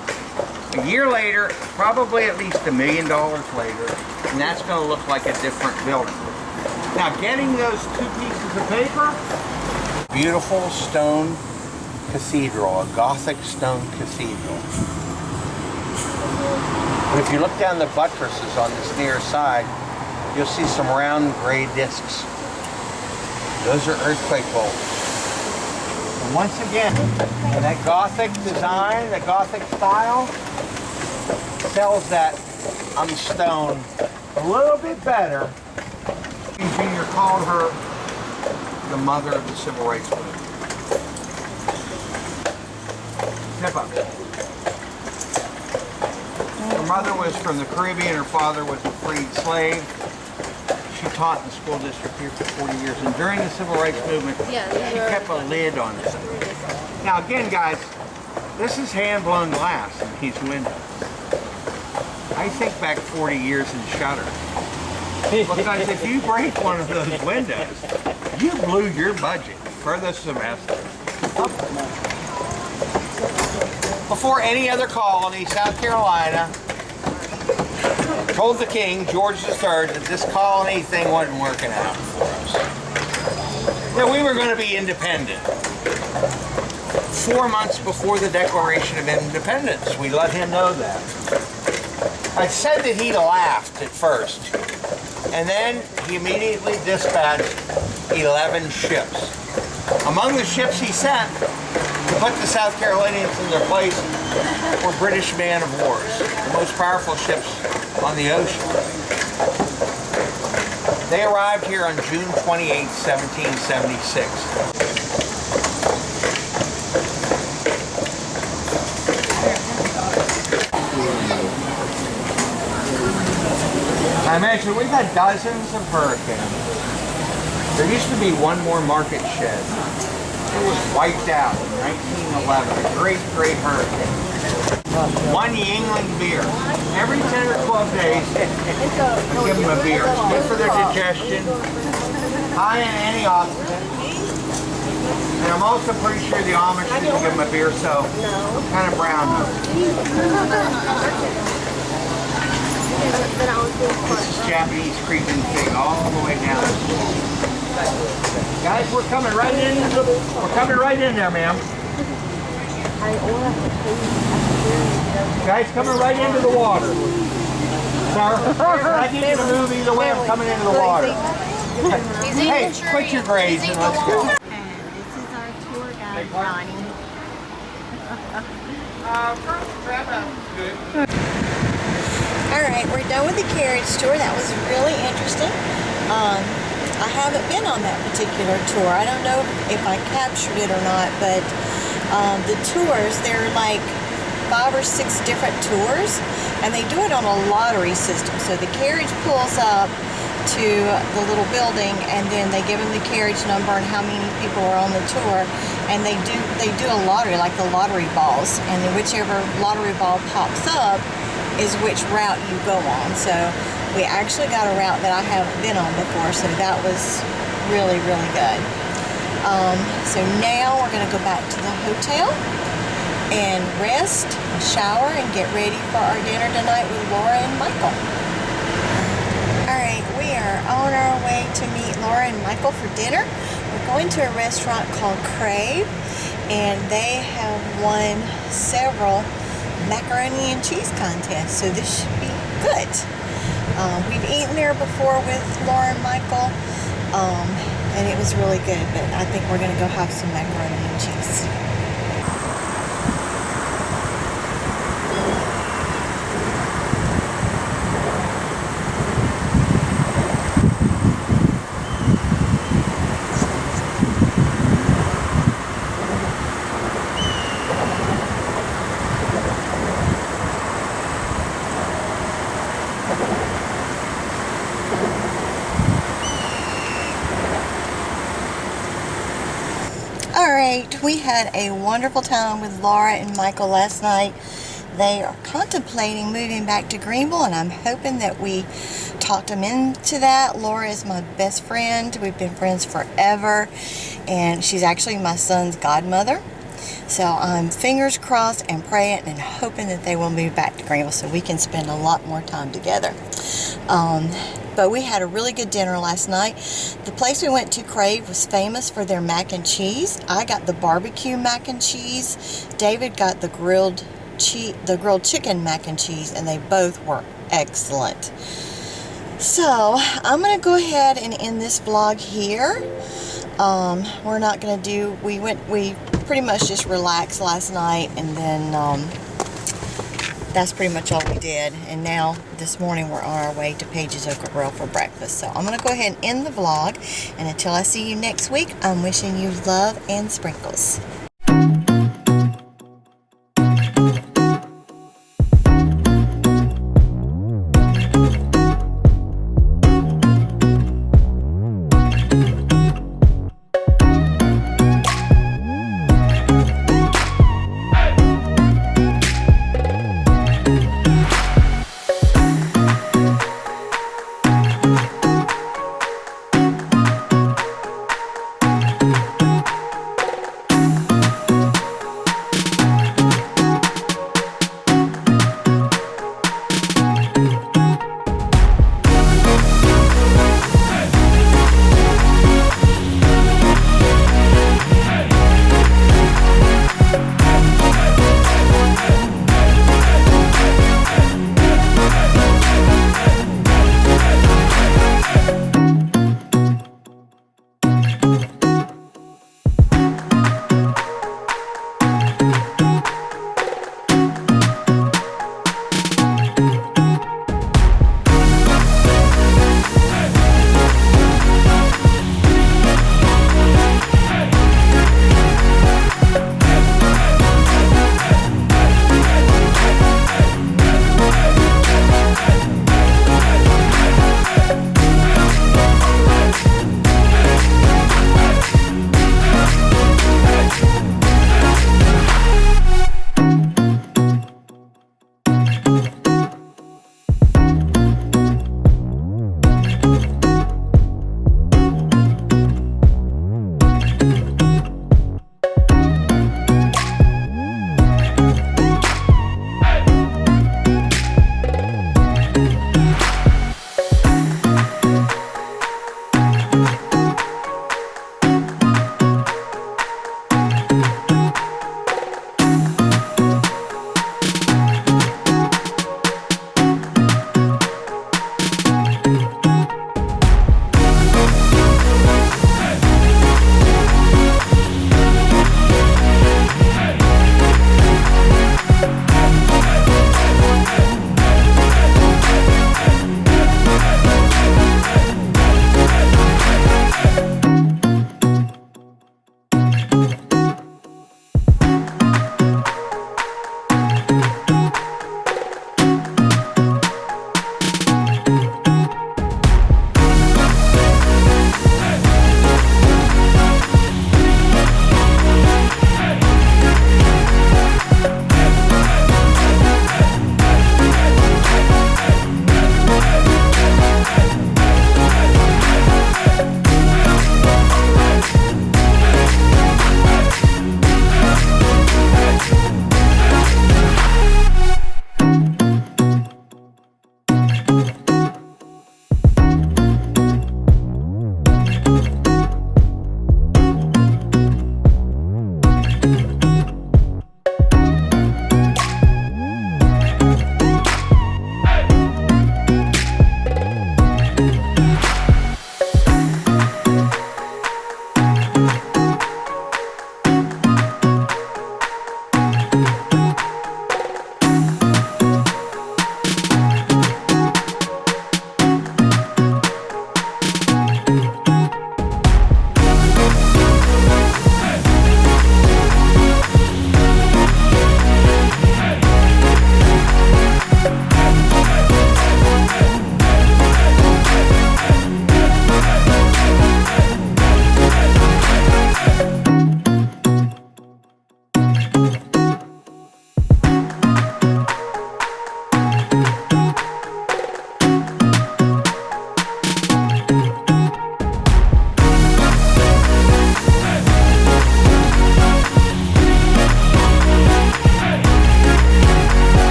A year later, probably at least $1 million later, and that's going to look like a different building. Now getting those 2 pieces of paper, beautiful stone cathedral, a Gothic stone cathedral. And if you look down the buttresses on this near side, you'll see some round gray discs. Those are earthquake bolts. And once again, that Gothic design, the Gothic style, sells that on stone a little bit better. Jr. called her the mother of the civil rights movement. Step up. Her mother was from the Caribbean, her father was a freed slave. She taught in the school district here for 40 years, and during the civil rights movement, she kept a lid on it. Now again, guys, this is hand-blown glass in these windows. I think back 40 years and shudder. Because if you break one of those windows, you blew your budget for the semester. before any other colony, South Carolina told the king, George III, that this colony thing wasn't working out for us. That we were going to be independent. 4 months before the Declaration of Independence, we let him know that. I said that he laughed at first, and then he immediately dispatched 11 ships. Among the ships he sent to put the South Carolinians in their place were British man-of-wars, the most powerful ships on the ocean. They arrived here on June 28, 1776. I mentioned we've had dozens of hurricanes. There used to be one more market shed. It was wiped out in 1911, a great, great hurricane. One Yingling beer. Every 10 or 12 days, I give them a beer. It's good for their digestion, high in antioxidants. And I'm also pretty sure the Amish didn't give them a beer, so kind of brown nose. This is Japanese creeping pig all the way down. Guys, we're coming right in. We're coming right in there, ma'am. Guys, coming right into the water. Sir, I need you to move either way. I'm coming into the water. Hey, quit your grades and let's go. And this is our tour guide, Ronnie. Alright, we're done with the carriage tour. That was really interesting. I haven't been on that particular tour. I don't know if I captured it or not, but the tours, they're like 5 or 6 different tours, and they do it on a lottery system. So the carriage pulls up to the little building, and then they give them the carriage number and how many people are on the tour, and they do a lottery, like the lottery balls, and then whichever lottery ball pops up is which route you go on. So we actually got a route that I haven't been on before, so that was really, really good. So now we're going to go back to the hotel and rest, shower, and get ready for our dinner tonight with Laura and Michael. Alright, we are on our way to meet Laura and Michael for dinner. We're going to a restaurant called Carriage, and they have won several macaroni and cheese contests, so this should be good. We've eaten there before with Laura and Michael, and it was really good, but I think we're going to go have some macaroni and cheese. Alright, we had a wonderful time with Laura and Michael last night. They are contemplating moving back to Greenville, and I'm hoping that we talked them into that. Laura is my best friend. We've been friends forever, and she's actually my son's godmother. So I'm fingers crossed and praying and hoping that they will move back to Greenville so we can spend a lot more time together. But we had a really good dinner last night. The place we went to, Crave, was famous for their mac and cheese. I got the barbecue mac and cheese. David got the grilled chicken mac and cheese, and they both were excellent. So I'm going to go ahead and end this vlog here. We're not going to do, we pretty much just relaxed last night, and then that's pretty much all we did. And now this morning we're on our way to Paige's Okra Grill for breakfast. So I'm going to go ahead and end the vlog, and until I see you next week, I'm wishing you love and sprinkles.